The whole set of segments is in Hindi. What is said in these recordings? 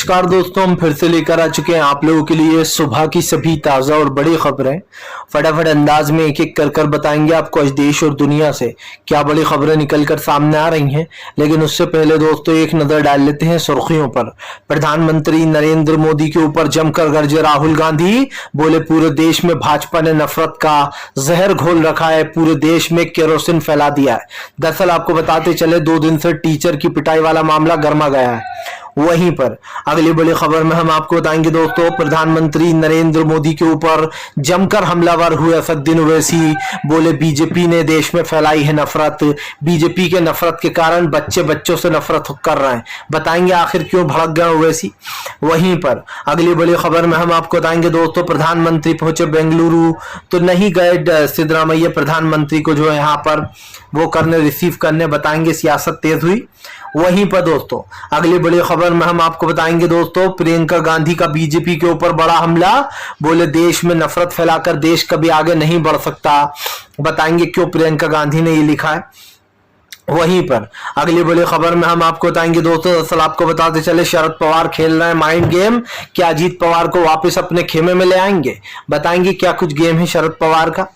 नमस्कार दोस्तों, हम फिर से लेकर आ चुके हैं आप लोगों के लिए सुबह की सभी ताज़ा और बड़ी खबरें। फटाफट अंदाज में एक एक कर कर बताएंगे आपको आज देश और दुनिया से क्या बड़ी खबरें निकल कर सामने आ रही हैं। लेकिन उससे पहले दोस्तों एक नज़र डाल लेते हैं सुर्खियों पर। प्रधानमंत्री नरेंद्र मोदी के ऊपर जमकर गरजे राहुल गांधी, बोले पूरे देश में भाजपा ने नफरत का जहर घोल रखा है, पूरे देश में केरोसिन फैला दिया है। दरअसल आपको बताते चले 2 दिन से टीचर की पिटाई वाला मामला गर्मा गया है। वहीं पर अगली बड़ी खबर में हम आपको बताएंगे दोस्तों, प्रधानमंत्री नरेंद्र मोदी के ऊपर जमकर हमलावर हुए असदुद्दीन ओवैसी, बोले बीजेपी ने देश में फैलाई है नफरत, बीजेपी के नफरत के कारण बच्चे बच्चों से नफरत कर रहे हैं। बताएंगे आखिर क्यों भड़क गए ओवैसी। वहीं पर अगली बड़ी खबर में हम आपको बताएंगे दोस्तों, प्रधानमंत्री पहुंचे बेंगलुरु तो नहीं गए सिद्धरामैया प्रधानमंत्री को जो है यहाँ पर वो करने रिसीव करने, बताएंगे सियासत तेज हुई। वहीं पर दोस्तों अगली बड़ी खबर में हम आपको बताएंगे दोस्तों, प्रियंका गांधी का बीजेपी के ऊपर बड़ा हमला, बोले देश में नफरत फैलाकर देश कभी आगे नहीं बढ़ सकता। बताएंगे क्यों प्रियंका गांधी ने ये लिखा है। वहीं पर अगली बड़ी खबर में हम आपको बताएंगे दोस्तों, दरअसल आपको बताते चले शरद पवार खेल रहे हैं माइंड गेम, क्या अजीत पवार को वापस अपने खेमे में ले आएंगे। बताएंगे क्या कुछ गेम है शरद पवार का।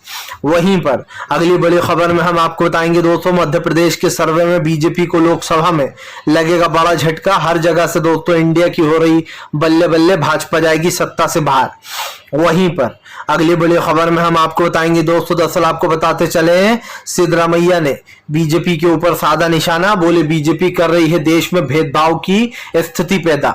वहीं पर अगली बड़ी खबर में हम आपको बताएंगे दोस्तों, मध्य प्रदेश के सर्वे में बीजेपी को लोकसभा में लगेगा बड़ा झटका। हर जगह से दोस्तों इंडिया की हो रही बल्ले बल्ले, भाजपा जाएगी सत्ता से बाहर। वहीं पर अगली बड़ी खबर में हम आपको बताएंगे दोस्तों, दरअसल आपको बताते चले सिद्धरामैया ने बीजेपी के ऊपर साधा निशाना, बोले बीजेपी कर रही है देश में भेदभाव की स्थिति पैदा।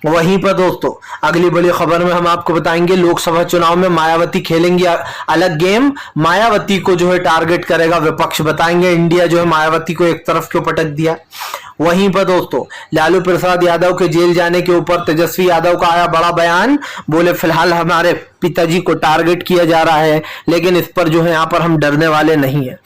वहीं पर दोस्तों अगली बड़ी खबर में हम आपको बताएंगे, लोकसभा चुनाव में मायावती खेलेंगी अलग गेम, मायावती को जो है टारगेट करेगा विपक्ष। बताएंगे इंडिया जो है मायावती को एक तरफ क्यों पटक दिया। वहीं पर दोस्तों लालू प्रसाद यादव के जेल जाने के ऊपर तेजस्वी यादव का आया बड़ा बयान, बोले फिलहाल हमारे पिताजी को टारगेट किया जा रहा है, लेकिन इस पर जो है यहाँ पर हम डरने वाले नहीं है।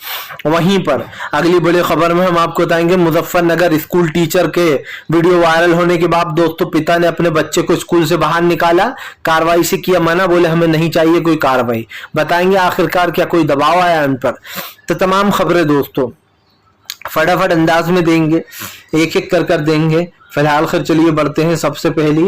वहीं पर अगली बड़ी खबर में हम आपको बताएंगे, मुजफ्फरनगर स्कूल टीचर के वीडियो वायरल होने के बाद दोस्तों पिता ने अपने बच्चे को स्कूल से बाहर निकाला, कार्रवाई से किया मना, बोले हमें नहीं चाहिए कोई कार्रवाई। बताएंगे आखिरकार क्या कोई दबाव आया उन पर। तो तमाम खबरें दोस्तों फटाफट अंदाज में देंगे, एक एक कर देंगे। फिलहाल खैर चलिए बढ़ते हैं सबसे पहली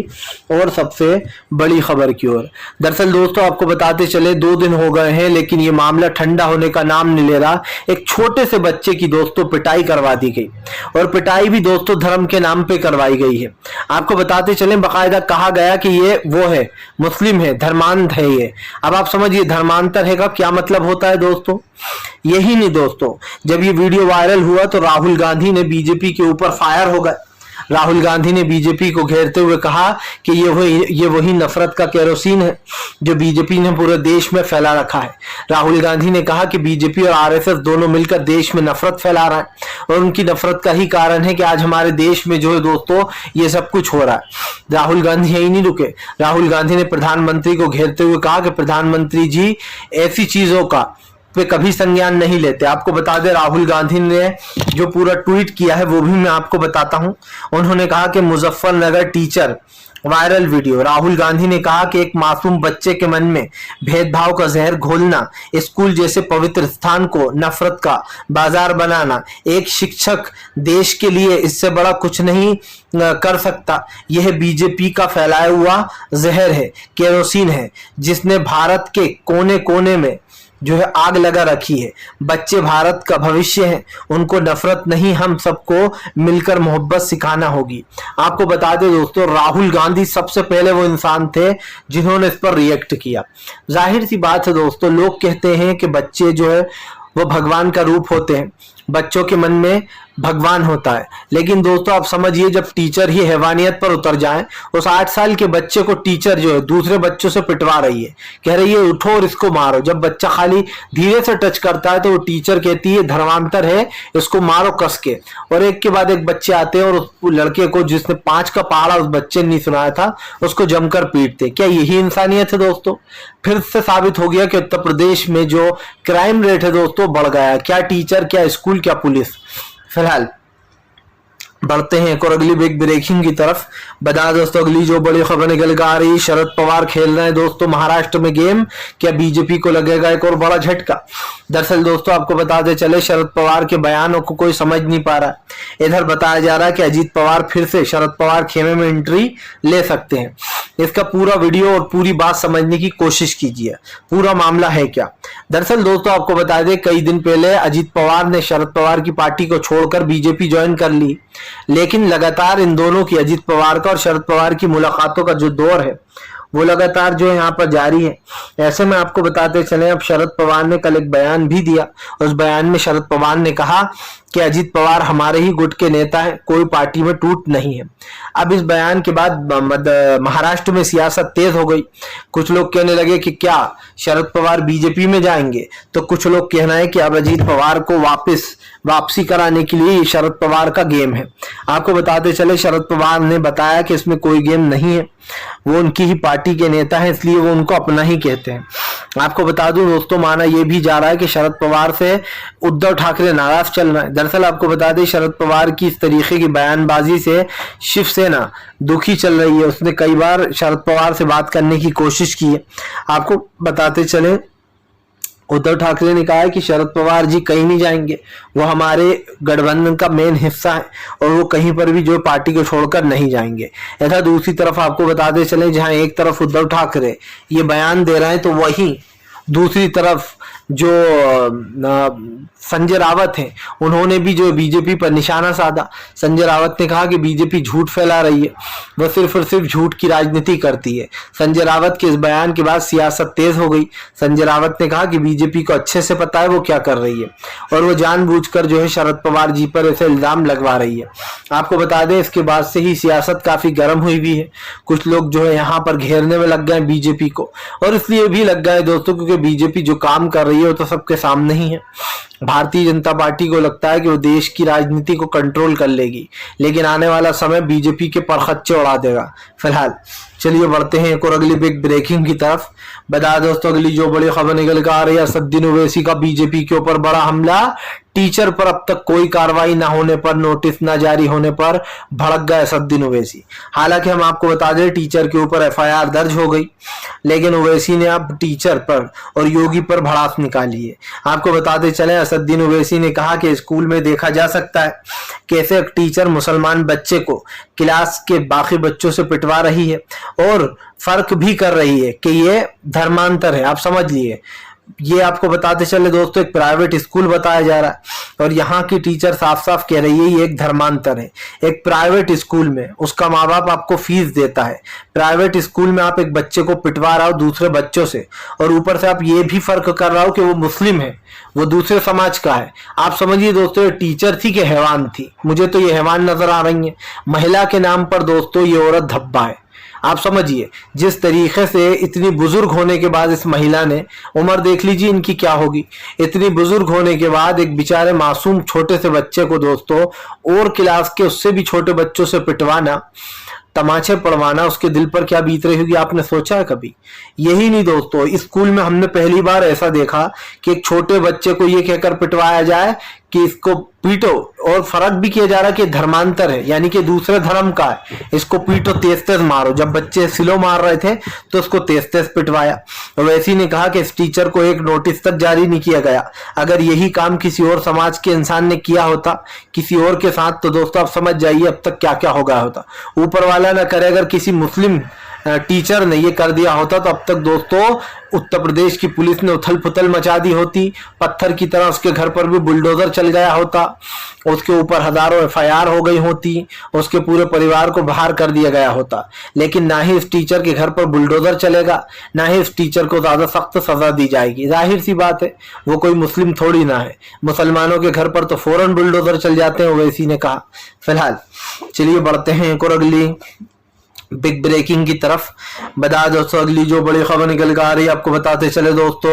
और सबसे बड़ी खबर की ओर। दरअसल दोस्तों आपको बताते चले 2 दिन हो गए हैं, लेकिन ये मामला ठंडा होने का नाम नहीं ले रहा। एक छोटे से बच्चे की दोस्तों पिटाई करवा दी गई, और पिटाई भी दोस्तों धर्म के नाम पे करवाई गई है। आपको बताते चले बाकायदा कहा गया कि ये वो है, मुस्लिम है, धर्मांध है ये। अब आप समझिए धर्मांतर है का क्या मतलब होता है दोस्तों। यही नहीं दोस्तों, जब ये वीडियो वायरल हुआ तो राहुल गांधी ने बीजेपी के ऊपर फायर हो गए। राहुल गांधी ने बीजेपी को घेरते हुए कहा कि ये वही नफरत का केरोसिन है जो बीजेपी ने पूरे देश में फैला रखा है। राहुल गांधी ने कहा कि बीजेपी और आरएसएस दोनों मिलकर देश में नफरत फैला रहा है, और उनकी नफरत का ही कारण है कि आज हमारे देश में जो है दोस्तों ये सब कुछ हो रहा है। राहुल गांधी यही नहीं रुके, राहुल गांधी ने प्रधानमंत्री को घेरते हुए कहा कि प्रधानमंत्री जी ऐसी चीजों का पे कभी संज्ञान नहीं लेते। आपको बता दें राहुल गांधी ने जो पूरा ट्वीट किया है वो भी मैं आपको बताता हूं। उन्होंने कहा कि Muzaffarnagar teacher viral video, Rahul Gandhi ने कहा कि एक मासूम बच्चे के मन में भेदभाव का जहर घोलना, स्कूल जैसे पवित्र स्थान को नफरत का बाजार बनाना, एक शिक्षक देश के लिए इससे बड़ा कुछ नहीं कर सकता। यह बीजेपी का फैलाया हुआ जहर है, केरोसिन है, जिसने भारत के कोने कोने में जो है आग लगा रखी है। बच्चे भारत का भविष्य हैं, उनको नफरत नहीं, हम सबको मिलकर मोहब्बत सिखाना होगी। आपको बता दें दोस्तों राहुल गांधी सबसे पहले वो इंसान थे जिन्होंने इस पर रिएक्ट किया। जाहिर सी बात है दोस्तों, लोग कहते हैं कि बच्चे जो है वो भगवान का रूप होते हैं, बच्चों के मन में भगवान होता है। लेकिन दोस्तों आप समझिए जब टीचर ही हैवानियत पर उतर जाए, उस 8 साल के बच्चे को टीचर जो है दूसरे बच्चों से पिटवा रही है, कह रही है उठो और इसको मारो। जब बच्चा खाली धीरे से टच करता है तो वो टीचर कहती है धर्मांतर है, इसको मारो कस के। और एक के बाद एक बच्चे आते हैं और उस लड़के को जिसने 5 का पहाड़ा उस बच्चे ने नहीं सुनाया था उसको जमकर पीटते। क्या यही इंसानियत है दोस्तों। फिर से साबित हो गया कि उत्तर प्रदेश में जो क्राइम रेट है दोस्तों बढ़ गया। क्या टीचर, क्या स्कूल, क्या पुलिस। फिलहाल बढ़ते हैं एक और अगली बिग ब्रेकिंग की तरफ। बता दोस्तों अगली जो बड़ी खबर निकल कर आ रही, शरद पवार खेल रहे हैं दोस्तों महाराष्ट्र में गेम, क्या बीजेपी को लगेगा एक और बड़ा झटका। दरअसल दोस्तों आपको बताते चले शरद पवार के बयानों को कोई समझ नहीं पा रहा। इधर बताया जा रहा है कि अजीत पवार फिर से शरद पवार खेमे में एंट्री ले सकते हैं। इसका पूरा वीडियो और पूरी बात समझने की कोशिश कीजिए, पूरा मामला है क्या। दरअसल दोस्तों आपको बता दें कई दिन पहले अजीत पवार ने शरद पवार की पार्टी को छोड़कर बीजेपी ज्वाइन कर ली, लेकिन लगातार इन दोनों की, अजीत पवार का और शरद पवार की मुलाकातों का जो दौर है वो लगातार जो है यहाँ पर जारी है। ऐसे में आपको बताते चले अब शरद पवार ने कल एक बयान भी दिया। उस बयान में शरद पवार ने कहा कि अजीत पवार हमारे ही गुट के नेता हैं, कोई पार्टी में टूट नहीं है। अब इस बयान के बाद महाराष्ट्र में सियासत तेज हो गई। कुछ लोग कहने लगे कि क्या शरद पवार बीजेपी में जाएंगे, तो कुछ लोग कहना है कि अब अजीत पवार को वापसी कराने के लिए शरद पवार का गेम है। आपको बताते चले शरद पवार ने बताया कि इसमें कोई गेम नहीं है, वो उनकी ही पार्टी के नेता है, इसलिए वो उनको अपना ही कहते हैं। आपको बता दूं दोस्तों माना यह भी जा रहा है कि शरद पवार से उद्धव ठाकरे नाराज चल रहे हैं। दरअसल आपको बता दें शरद पवार की इस तरीके की बयानबाजी से शिवसेना दुखी चल रही है। उसने कई बार शरद पवार से बात करने की कोशिश की है। आपको बताते चले उद्धव ठाकरे ने कहा है कि शरद पवार जी कहीं नहीं जाएंगे, वो हमारे गठबंधन का मेन हिस्सा है और वो कहीं पर भी जो पार्टी को छोड़कर नहीं जाएंगे। ऐसा दूसरी तरफ आपको बताते चले जहां एक तरफ उद्धव ठाकरे ये बयान दे रहे हैं तो वहीं दूसरी तरफ जो संजय रावत हैं उन्होंने भी जो बीजेपी पर निशाना साधा। संजय रावत ने कहा कि बीजेपी झूठ फैला रही है, वह सिर्फ और सिर्फ झूठ की राजनीति करती है। संजय रावत के इस बयान के बाद सियासत तेज हो गई। संजय रावत ने कहा कि बीजेपी को अच्छे से पता है वो क्या कर रही है और वो जानबूझकर जो है शरद पवार जी पर ऐसे इल्जाम लगवा रही है। आपको बता दें इसके बाद से ही सियासत काफी गर्म हुई भी है। कुछ लोग जो है यहाँ पर घेरने में लग गए बीजेपी को, और इसलिए भी लग गए दोस्तों क्योंकि बीजेपी जो काम कर रही है वो तो सबके सामने ही है। भारतीय जनता पार्टी को लगता है कि वो देश की राजनीति को कंट्रोल कर लेगी, लेकिन आने वाला समय बीजेपी के परखच्चे उड़ा देगा। फिलहाल चलिए बढ़ते हैं एक और अगली बिग ब्रेकिंग की तरफ। बता दोस्तों अगली जो बड़ी खबर निकल कर आ रही है, असदुद्दीन ओवैसी का बीजेपी के ऊपर बड़ा हमला। टीचर पर अब तक कोई कार्रवाई ना होने पर, नोटिस ना जारी होने पर भड़क गए असदुद्दीन ओवैसी। हालांकि हम आपको बता दें टीचर के ऊपर एफआईआर दर्ज हो गई, लेकिन ओवैसी ने अब टीचर पर और योगी पर भड़ास निकाली है। आपको बताते चले असदुद्दीन ओवैसी ने कहा कि स्कूल में देखा जा सकता है कैसे एक टीचर मुसलमान बच्चे को क्लास के बाकी बच्चों से पिटवा रही है और फर्क भी कर रही है कि ये धर्मांतर है। आप समझ लिए, ये आपको बताते चले दोस्तों एक प्राइवेट स्कूल बताया जा रहा है और यहाँ की टीचर साफ साफ कह रही है ये एक धर्मांतर है। एक प्राइवेट स्कूल में उसका माँ बाप आपको फीस देता है, प्राइवेट स्कूल में आप एक बच्चे को पिटवा रहा हो दूसरे बच्चों से, और ऊपर से आप ये भी फर्क कर रहा हो कि वो मुस्लिम है, वो दूसरे समाज का है। आप समझिए दोस्तों ये टीचर थी कि हैवान थी। मुझे तो ये हैवान नजर आ रही है। महिला के नाम पर दोस्तों ये औरत धब्बा है। आप समझिए जिस तरीके से इतनी बुजुर्ग होने के बाद इस महिला ने, उम्र देख लीजिए इनकी क्या होगी, इतनी बुजुर्ग होने के बाद एक बेचारे मासूम छोटे से बच्चे को दोस्तों और क्लास के उससे भी छोटे बच्चों से पिटवाना, तमाचे पड़वाना, उसके दिल पर क्या बीत रही होगी आपने सोचा है कभी? यही नहीं दोस्तों, इस स्कूल में हमने पहली बार ऐसा देखा कि एक छोटे बच्चे को ये कहकर पिटवाया जाए कि इसको पीटो, और फर्क भी किया जा रहा है कि धर्मांतर है यानी कि दूसरे धर्म का है, इसको पीटो, तेज तेज मारो। जब बच्चे सिलो मार रहे थे तो उसको तेज तेज पिटवाया। ओवैसी ने कहा कि इस टीचर को एक नोटिस तक जारी नहीं किया गया। अगर यही काम किसी और समाज के इंसान ने किया होता किसी और के साथ तो दोस्तों आप समझ जाइए अब तक क्या क्या हो गया होता। ऊपर वाला ना करे, अगर किसी मुस्लिम टीचर ने ये कर दिया होता तो अब तक दोस्तों उत्तर प्रदेश की पुलिस ने उथल पुथल मचा दी होती, पत्थर की तरह उसके घर पर भी बुलडोजर चल गया होता, उसके ऊपर हजारों एफआईआर हो गई होती, उसके पूरे परिवार को बाहर कर दिया गया होता। लेकिन ना ही इस टीचर के घर पर बुलडोजर चलेगा, ना ही इस टीचर को ज्यादा सख्त सजा दी जाएगी। जाहिर सी बात है वो कोई मुस्लिम थोड़ी ना है, मुसलमानों के घर पर तो फौरन बुलडोजर चल जाते हैं, ओवैसी ने कहा। फिलहाल चलिए बढ़ते हैं एक और अगली बिग ब्रेकिंग की तरफ बता दोस्तों अगली जो बड़ी खबर निकल कर आ रही है आपको बताते चले दोस्तों।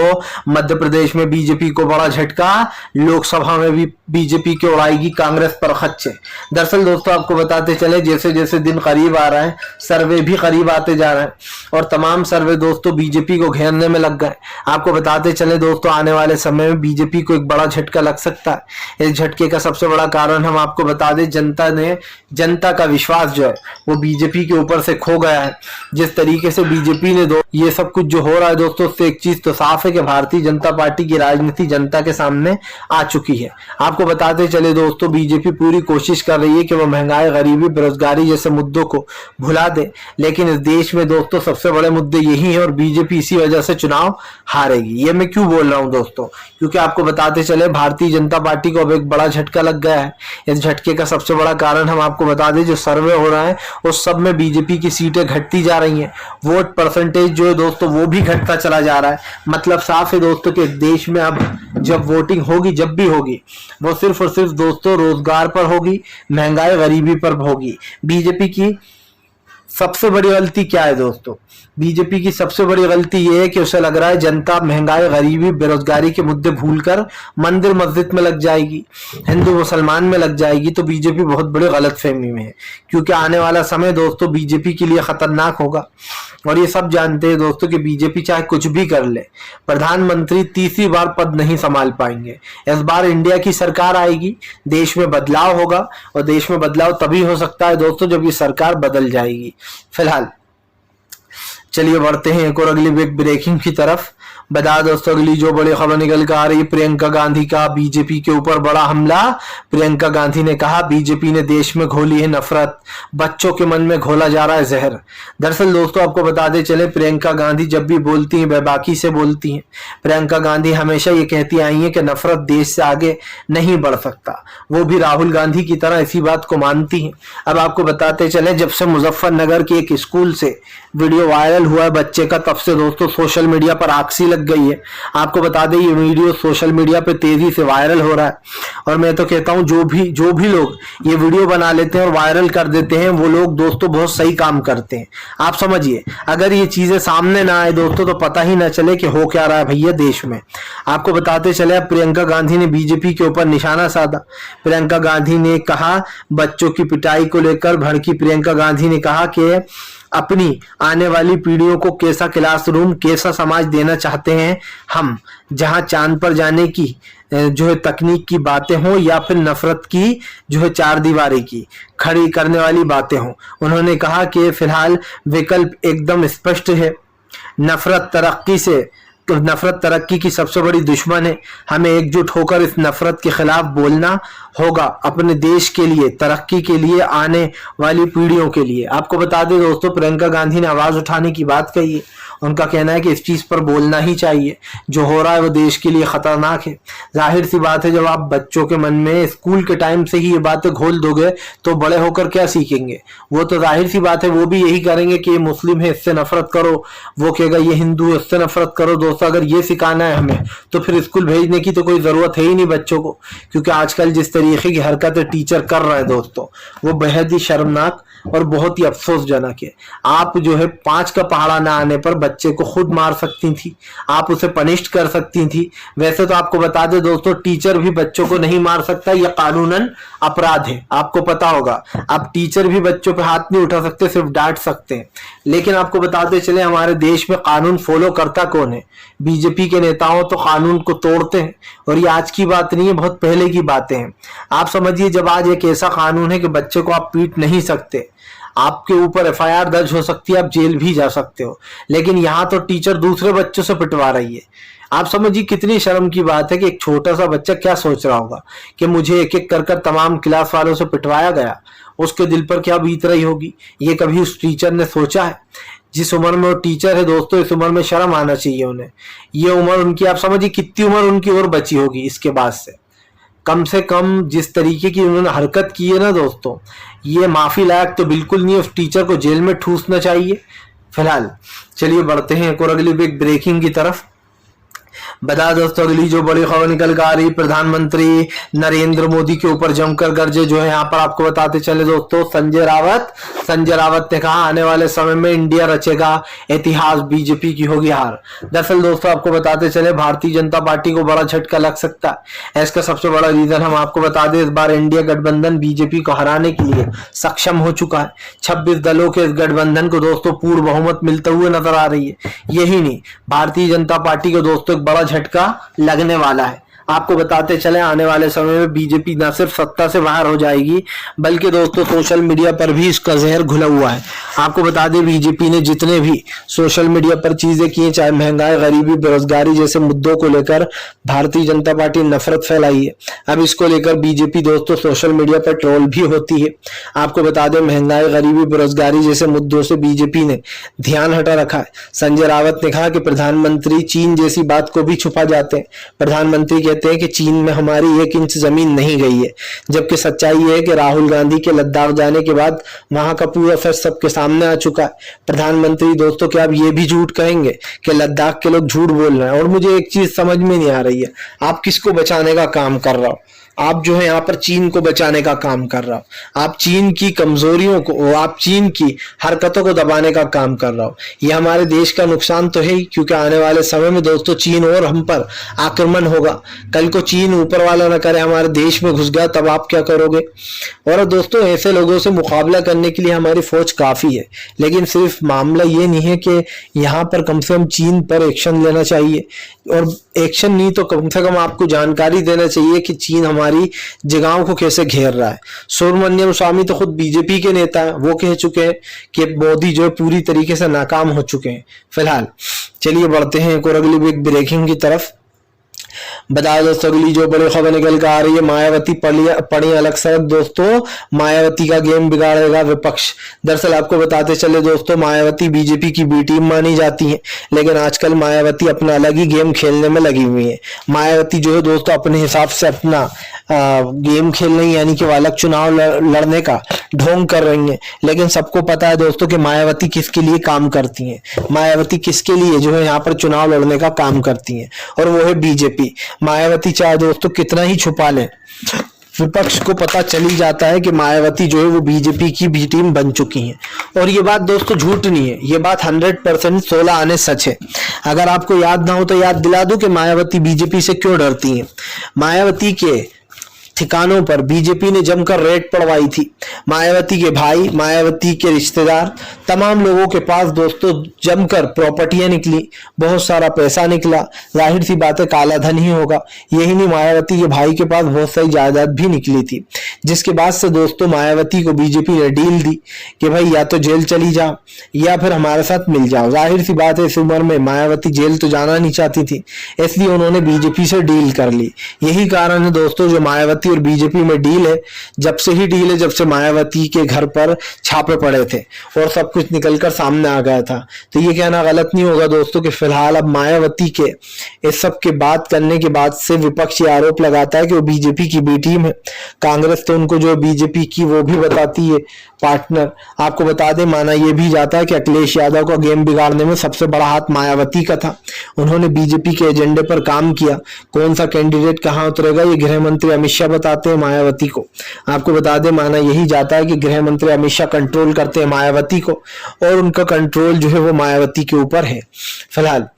मध्य प्रदेश में बीजेपी को बड़ा झटका, लोकसभा में भी बीजेपी की उड़ाएगी कांग्रेस पर खच्चे। दरअसल दोस्तों आपको बताते चले जैसे जैसे दिन करीब आ रहा है सर्वे भी करीब आते जा रहे हैं और तमाम सर्वे दोस्तों बीजेपी को घेरने में लग गए। आपको बताते चले दोस्तों आने वाले समय में बीजेपी को एक बड़ा झटका लग सकता है। इस झटके का सबसे बड़ा कारण हम आपको बता दें जनता का विश्वास जो है वो बीजेपी के ऊपर से खो गया है। जिस तरीके से बीजेपी ने ये सब कुछ जो हो रहा है दोस्तों उससे एक चीज तो साफ है कि भारतीय जनता पार्टी की राजनीति जनता के सामने आ चुकी है। आपको बताते चले दोस्तों बीजेपी पूरी कोशिश कर रही है कि वो महंगाई, गरीबी, बेरोजगारी जैसे मुद्दों को भुला दे, लेकिन इस देश में दोस्तों सबसे बड़े मुद्दे यही है और बीजेपी इसी वजह से चुनाव हारेगी। ये मैं क्यों बोल रहा हूं दोस्तों, क्योंकि आपको बताते चले भारतीय जनता पार्टी को अब एक बड़ा झटका लग गया है। इस झटके का सबसे बड़ा कारण हम आपको बता दें जो सर्वे हो रहा है उस सब में बीजेपी की सीटें घटती जा रही हैं। वोट परसेंटेज जो है दोस्तों वो भी घटता चला जा रहा है। मतलब साफ है दोस्तों कि देश में अब जब वोटिंग होगी, जब भी होगी, वो सिर्फ और सिर्फ दोस्तों रोजगार पर होगी, महंगाई, गरीबी पर होगी। बीजेपी की सबसे बड़ी गलती क्या है दोस्तों, बीजेपी की सबसे बड़ी गलती यह है कि उसे लग रहा है जनता महंगाई, गरीबी, बेरोजगारी के मुद्दे भूलकर मंदिर मस्जिद में लग जाएगी, हिंदू मुसलमान में लग जाएगी। तो बीजेपी बहुत बड़ी गलतफहमी में है, क्योंकि आने वाला समय दोस्तों बीजेपी के लिए खतरनाक होगा और ये सब जानते हैं दोस्तों कि बीजेपी चाहे कुछ भी कर ले, प्रधानमंत्री तीसरी बार पद नहीं संभाल पाएंगे। इस बार इंडिया की सरकार आएगी, देश में बदलाव होगा और देश में बदलाव तभी हो सकता है दोस्तों जब ये सरकार बदल जाएगी। फिलहाल चलिए बढ़ते हैं एक और अगली बिग ब्रेकिंग की तरफ। बता दोस्तों अगली जो बड़ी खबर निकल कर आ रही है प्रियंका गांधी का बीजेपी के ऊपर बड़ा हमला। प्रियंका गांधी ने कहा बीजेपी ने देश में घोली है नफरत, बच्चों के मन में घोला जा रहा है जहर। दरअसल दोस्तों आपको बताते चले प्रियंका गांधी जब भी बोलती हैं बेबाकी से बोलती हैं। प्रियंका गांधी हमेशा ये कहती आई हैं कि नफरत देश से आगे नहीं बढ़ सकता, वो भी राहुल गांधी की तरह इसी बात को मानती हैं। अब आपको बताते चले जब से मुजफ्फरनगर के एक स्कूल से वीडियो वायरल हुआ है बच्चे का, तब से दोस्तों सोशल मीडिया पर आग सी लग गई है। आपको बता दें ये वीडियो सोशल मीडिया पे तेजी से वायरल हो रहा है और मैं तो कहता हूं जो भी लोग ये वीडियो बना लेते हैं और वायरल कर देते हैं वो लोग दोस्तों बहुत सही काम करते हैं। आप समझिए अगर ये चीजें सामने ना आए दोस्तों तो पता ही ना चले कि हो क्या रहा है भैया देश में। आपको बताते चले प्रियंका गांधी ने बीजेपी के ऊपर निशाना साधा। प्रियंका गांधी ने कहा बच्चों की पिटाई को लेकर भड़की प्रियंका गांधी ने कहा कि अपनी आने वाली पीढ़ियों को कैसा क्लासरूम, कैसा समाज देना चाहते हैं हम, जहां चांद पर जाने की जो है तकनीक की बातें हों या फिर नफरत की जो है चार दीवारी की खड़ी करने वाली बातें हों। उन्होंने कहा कि फिलहाल विकल्प एकदम स्पष्ट है, नफरत तरक्की की सबसे बड़ी दुश्मन है। हमें एकजुट होकर इस नफरत के खिलाफ बोलना होगा, अपने देश के लिए, तरक्की के लिए, आने वाली पीढ़ियों के लिए। आपको बता दें दोस्तों प्रियंका गांधी ने आवाज उठाने की बात कही है। उनका कहना है कि इस चीज पर बोलना ही चाहिए, जो हो रहा है वो देश के लिए खतरनाक है। जाहिर सी बात है जब आप बच्चों के मन में स्कूल के टाइम से ही ये बातें घोल दोगे तो बड़े होकर क्या सीखेंगे। वो तो जाहिर सी बात है वो भी यही करेंगे कि ये मुस्लिम है इससे नफरत करो, वो कहेगा ये हिंदू है इससे नफरत करो। दोस्तों अगर ये सिखाना है हमें तो फिर स्कूल भेजने की तो कोई जरूरत है ही नहीं बच्चों को, क्योंकि आजकल जिस तरीके की हरकतें टीचर कर रहे हैं दोस्तों वो बेहद ही शर्मनाक और बहुत ही अफसोसजनक है। आप जो है 5 का पहाड़ा ना आने पर बच्चे को खुद मार सकती थी, आप उसे पनिश कर सकती थी। वैसे तो आपको बता दें दोस्तों टीचर भी बच्चों को नहीं मार सकता, यह कानूनन अपराध है, आपको पता होगा। आप टीचर भी बच्चों पे हाथ नहीं उठा सकते, सिर्फ डांट सकते हैं। लेकिन आपको बताते चले हमारे देश में कानून फॉलो करता कौन है? बीजेपी के नेताओं तो कानून को तोड़ते हैं और ये आज की बात नहीं है, बहुत पहले की बातें हैं। आप समझिए जब आज एक ऐसा कानून है कि बच्चे को आप पीट नहीं सकते, आपके ऊपर एफआईआर दर्ज हो सकती है, आप जेल भी जा सकते हो, लेकिन यहाँ तो टीचर दूसरे बच्चों से पिटवा रही है। आप समझिए कितनी शर्म की बात है कि एक छोटा सा बच्चा क्या सोच रहा होगा कि मुझे एक एक कर तमाम क्लास वालों से पिटवाया गया, उसके दिल पर क्या बीत रही होगी। ये कभी उस टीचर ने सोचा है? जिस उम्र में वो टीचर है दोस्तों इस उम्र में शर्म आना चाहिए उन्हें। ये उम्र उनकी, आप समझिए कितनी उम्र उनकी और बची होगी इसके बाद से कम जिस तरीके की उन्होंने हरकत की है ना दोस्तों, ये माफी लायक तो बिल्कुल नहीं है, उस टीचर को जेल में ठूसना चाहिए। फिलहाल चलिए बढ़ते हैं एक और अगली बिग ब्रेकिंग की तरफ। बता दोस्तों अगली जो बड़ी खबर निकल कर आ रही, प्रधानमंत्री नरेंद्र मोदी के ऊपर जमकर गर्जे जो है यहाँ पर आपको बताते चले दोस्तों। संजय रावत ने कहा आने वाले समय में इंडिया रचेगा इतिहास, बीजेपी की होगी हार। दरअसल दोस्तों आपको बताते चले भारतीय जनता पार्टी को बड़ा झटका लग सकता है। इसका सबसे बड़ा रीजन हम आपको बता दें, इस बार इंडिया गठबंधन बीजेपी को हराने के लिए सक्षम हो चुका है। 26 दलों के इस गठबंधन को दोस्तों पूर्ण बहुमत मिलते हुए नजर आ रही है। यही नहीं, भारतीय जनता पार्टी को दोस्तों एक बड़ा झटका लगने वाला है। आपको बताते चले आने वाले समय में बीजेपी न सिर्फ सत्ता से बाहर हो जाएगी बल्कि दोस्तों सोशल मीडिया पर भी इसका जहर घुला हुआ है। आपको बता दें बीजेपी ने जितने भी सोशल मीडिया पर चीजें की, चाहे महंगाई, गरीबी, बेरोजगारी जैसे मुद्दों को लेकर भारतीय जनता पार्टी नफरत फैलाई है। अब इसको लेकर बीजेपी दोस्तों सोशल मीडिया पर ट्रोल भी होती है। आपको बता दें महंगाई, गरीबी, बेरोजगारी जैसे मुद्दों से बीजेपी ने ध्यान हटा रखा है। संजय रावत ने कहा कि प्रधानमंत्री चीन जैसी बात को भी छुपा जाते हैं। प्रधानमंत्री कहते हैं कि चीन में हमारी 1 इंच जमीन नहीं गई है, जबकि सच्चाई यह है कि राहुल गांधी के लद्दाख जाने के बाद वहां का पूरा सच सबके सामने आ चुका है। प्रधानमंत्री दोस्तों क्या आप ये भी झूठ कहेंगे कि लद्दाख के लोग झूठ बोल रहे हैं? और मुझे एक चीज समझ में नहीं आ रही है, आप किसको बचाने का काम कर रहे हो? आप जो है यहाँ पर चीन को बचाने का काम कर रहा हो, आप चीन की कमजोरियों को, आप चीन की हरकतों को दबाने का काम कर रहा हो। यह हमारे देश का नुकसान तो है ही, क्योंकि आने वाले समय में दोस्तों चीन और हम पर आक्रमण होगा। कल को चीन ऊपर वाला ना करे हमारे देश में घुस गया, तब आप क्या करोगे? और दोस्तों ऐसे लोगों से मुकाबला करने के लिए हमारी फौज काफी है, लेकिन सिर्फ मामला ये नहीं है कि यहाँ पर कम से कम चीन पर एक्शन लेना चाहिए, और एक्शन नहीं तो कम से कम आपको जानकारी देना चाहिए कि चीन हमारी जगहों को कैसे घेर रहा है। सुब्रमण्यम स्वामी तो खुद बीजेपी के नेता हैं, वो कह चुके हैं कि मोदी जो है पूरी तरीके से नाकाम हो चुके हैं। फिलहाल चलिए बढ़ते हैं एक और अगली बिग ब्रेकिंग की तरफ। बताया दोस्तों अगली जो बड़ी खबर निकल कर आ रही है, मायावती पड़ी अलग सड़क दोस्तों, मायावती का गेम बिगाड़ेगा विपक्ष। दरअसल आपको बताते चले दोस्तों, मायावती बीजेपी की बी टीम मानी जाती है, लेकिन आजकल मायावती अपना अलग ही गेम खेलने में लगी हुई है। मायावती जो है दोस्तों अपने हिसाब से अपना गेम खेल रही है, यानी कि वो अलग चुनाव लड़ने का ढोंग कर रही है। लेकिन सबको पता है दोस्तों कि मायावती किसके लिए काम करती हैं, मायावती किसके लिए जो है यहाँ पर चुनाव लड़ने का काम करती हैं, और वो है बीजेपी। मायावती चाहे दोस्तों कितना ही छुपा ले, विपक्ष को पता चली जाता है कि मायावती जो है वो बीजेपी की बी टीम बन चुकी है। और ये बात दोस्तों झूठ नहीं है, ये बात 100% 16 आने सच है। अगर आपको याद ना हो तो याद दिला दूं कि मायावती बीजेपी से क्यों डरती है। मायावती के ठिकानों पर बीजेपी ने जमकर रेड पड़वाई थी। मायावती के भाई, मायावती के रिश्तेदार, तमाम लोगों के पास दोस्तों जमकर प्रॉपर्टियां निकली, बहुत सारा पैसा निकला। जाहिर सी बात है काला धन ही होगा। यही नहीं, मायावती के भाई के पास बहुत सारी जायदाद भी निकली थी, जिसके बाद से दोस्तों मायावती को बीजेपी ने डील दी कि भाई या तो जेल चली जाओ या फिर हमारे साथ मिल जाओ। जाहिर सी बात है इस उम्र में मायावती जेल तो जाना नहीं चाहती थी, इसलिए उन्होंने बीजेपी से डील कर ली। यही कारण है दोस्तों जो मायावती और बीजेपी में डील है, जब से ही डील है जब से मायावती के घर पर छापे पड़े थे और सब कुछ निकलकर सामने आ गया था। तो ये कहना गलत नहीं होगा दोस्तों कि फिलहाल अब मायावती के इस सब के बात करने के बाद से विपक्ष ये आरोप लगाता है कि वो बीजेपी की बी टीम है। कांग्रेस तो उनको जो बीजेपी की वो भी बताती है पार्टनर। आपको बता दें माना यह भी जाता है कि अखिलेश यादव का गेम बिगाड़ने में सबसे बड़ा हाथ मायावती का था। उन्होंने बीजेपी के एजेंडे पर काम किया। कौन सा कैंडिडेट कहां उतरेगा ये गृह मंत्री अमित शाह बताते हैं मायावती को। आपको बता दें माना यही जाता है कि गृह मंत्री अमित शाह कंट्रोल करते हैं मायावती को, और उनका कंट्रोल जो है वो मायावती के ऊपर है। फिलहाल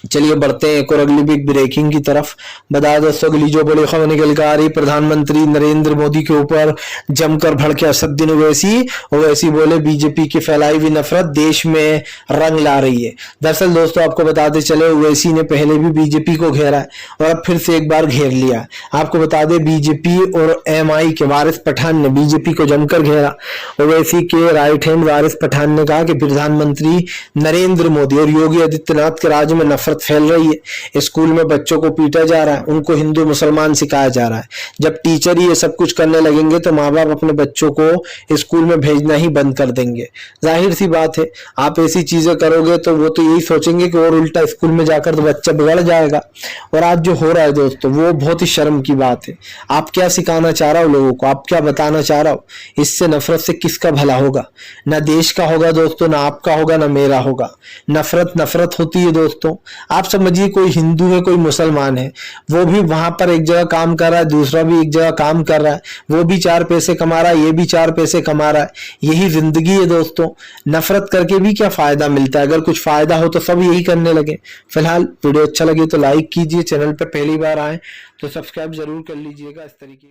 चलिए बढ़ते हैं एक और अगली बिग ब्रेकिंग की तरफ। बता दोस्तों अगली जो बड़ी खबर निकल कर आ रही, प्रधानमंत्री नरेंद्र मोदी के ऊपर जमकर भड़के असदुद्दीन ओवैसी बोले बीजेपी की फैलाई हुई नफरत देश में रंग ला रही है। दरअसल दोस्तों आपको बताते चले ओवैसी ने पहले भी बीजेपी को घेरा है और अब फिर से एक बार घेर लिया। आपको बता दें बीजेपी और एमआई के वारिस पठान ने बीजेपी को जमकर घेरा। ओवैसी के राइट हैंड वारिस पठान ने कहा कि प्रधानमंत्री नरेंद्र मोदी और योगी आदित्यनाथ के राज्य में नफरत फैल रही है। स्कूल में बच्चों को पीटा जा रहा है, उनको हिंदू मुसलमान सिखाया जा रहा है। जब टीचर ही ये सब कुछ करने लगेंगे तो माँ बाप अपने बच्चों को स्कूल में भेजना ही बंद कर देंगे। जाहिर सी बात है आप ऐसी चीजें करोगे तो वो तो यही सोचेंगे कि और उल्टा स्कूल में जाकर तो बच्चा बिगड़ जाएगा। और आज जो हो रहा है दोस्तों वो बहुत ही शर्म की बात है। आप क्या सिखाना चाह रहा हो लोगों को, आप क्या बताना चाह रहा हो? इससे नफरत से किसका भला होगा? ना देश का होगा दोस्तों, ना आपका होगा, ना मेरा होगा। नफरत नफरत होती है दोस्तों। आप समझिए कोई हिंदू है, कोई मुसलमान है, वो भी वहां पर एक जगह काम कर रहा है, दूसरा भी एक जगह काम कर रहा है, वो भी 4 पैसे कमा रहा है, ये भी 4 पैसे कमा रहा है। यही जिंदगी है दोस्तों। नफरत करके भी क्या फायदा मिलता है? अगर कुछ फायदा हो तो सब यही करने लगे। फिलहाल वीडियो अच्छा लगे तो लाइक कीजिए, चैनल पर पहली बार आए तो सब्सक्राइब जरूर कर लीजिएगा। इस तरीके